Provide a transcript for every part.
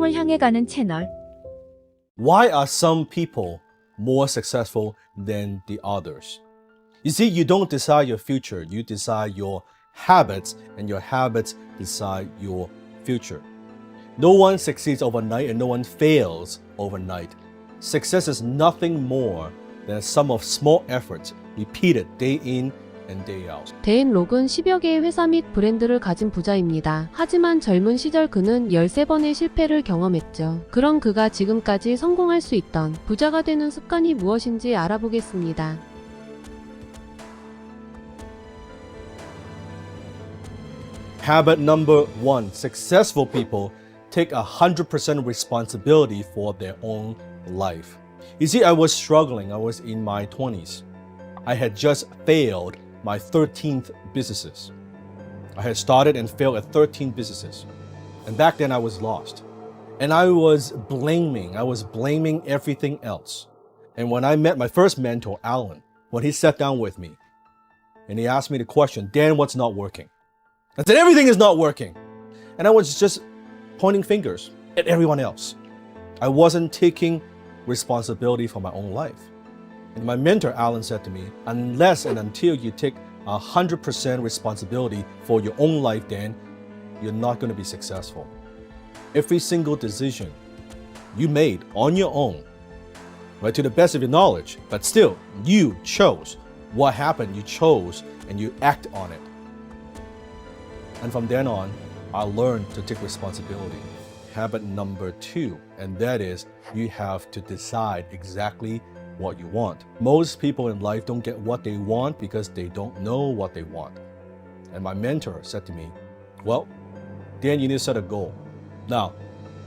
성공을 향해 가는 채널. Why are some people more successful than the others? You see, you don't decide your future. You decide your habits, and your habits decide your future. No one succeeds overnight, and no one fails overnight. Success is nothing more than a sum of small efforts repeated day in and day out. 댄 록은 10여 개의 회사 및 브랜드를 가진 부자입니다. 하지만 젊은 시절 그는 13번의 실패를 경험했죠. 그럼 그가 지금까지 성공할 수 있던 부자가 되는 습관이 무엇인지 알아보겠습니다. Habit number 1. Successful people take 100% responsibility for their own life. You see, I was struggling. I was in my 20s. I had just failed my 13th businesses. I had started and failed at 13 businesses. And back then I was lost. And I was blaming everything else. And when I met my first mentor, Alan, when he sat down with me and he asked me the question, Dan, what's not working? I said, everything is not working. And I was just pointing fingers at everyone else. I wasn't taking responsibility for my own life. And my mentor, Alan, said to me, unless and until you take 100% responsibility for your own life, then you're not going to be successful. Every single decision you made on your own, right, to the best of your knowledge, but still, you chose what happened, you chose, and you act on it. And from then on, I learned to take responsibility. Habit number 2, and that is you have to decide exactly what you want. Most people in life don't get what they want because they don't know what they want. And my mentor said to me, well, Dan, you need to set a goal. Now,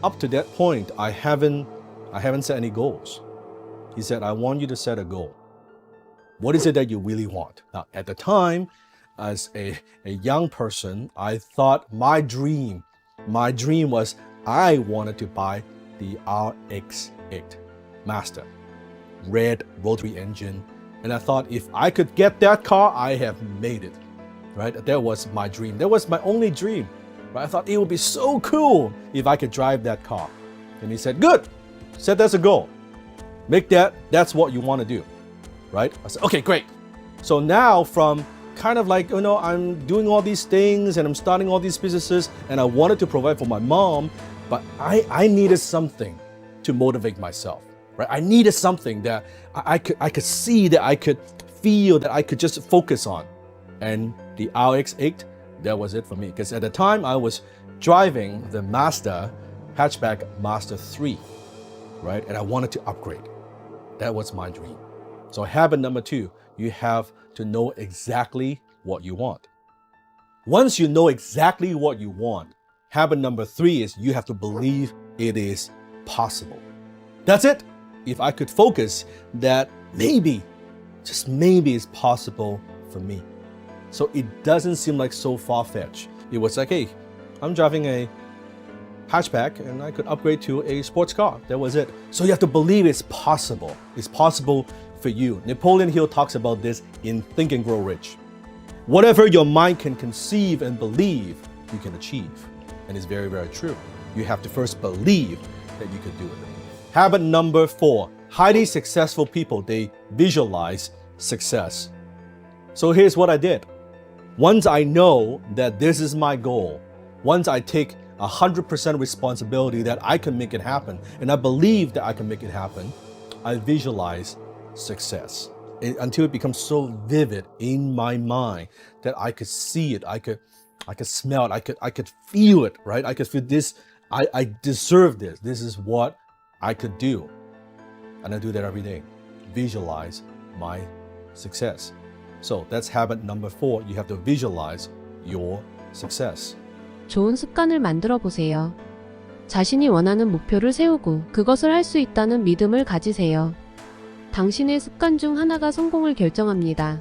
up to that point, I haven't set any goals. He said, I want you to set a goal. What is it that you really want? Now, at the time, as a young person, I thought my dream was I wanted to buy the RX-8 Master, red rotary engine. And I thought if I could get that car, I have made it, right? That was my dream. That was my only dream, right? I thought it would be so cool if I could drive that car. And he said, good, said that's a goal. Make that's what you want to do, right? I said, okay, great. So now from kind of like, I'm doing all these things and I'm starting all these businesses and I wanted to provide for my mom, but I needed something to motivate myself, right? I needed something that I could see, that I could feel, that I could just focus on. And the RX-8, that was it for me. Because at the time I was driving the Mazda hatchback Mazda 3, right? And I wanted to upgrade. That was my dream. So habit number 2, you have to know exactly what you want. Once you know exactly what you want, habit number 3 is you have to believe it is possible. That's it. If I could focus that maybe, just maybe it's possible for me. So it doesn't seem like so far-fetched. It was like, hey, I'm driving a hatchback and I could upgrade to a sports car. That was it. So you have to believe it's possible. It's possible for you. Napoleon Hill talks about this in Think and Grow Rich. Whatever your mind can conceive and believe, you can achieve. And it's very, very true. You have to first believe that you could do it. Habit number 4, highly successful people, they visualize success. So here's what I did. Once I know that this is my goal, once I take 100% responsibility that I can make it happen, and I believe that I can make it happen, I visualize success until it becomes so vivid in my mind that I could see it, I could smell it, I could feel it, right? I could feel this, I deserve this. This is what I could do. And I do that every day. Visualize my success. So that's habit number 4. You have to visualize your success. 좋은 습관을 만들어 보세요. 자신이 원하는 목표를 세우고 그것을 할 수 있다는 믿음을 가지세요. 당신의 습관 중 하나가 성공을 결정합니다.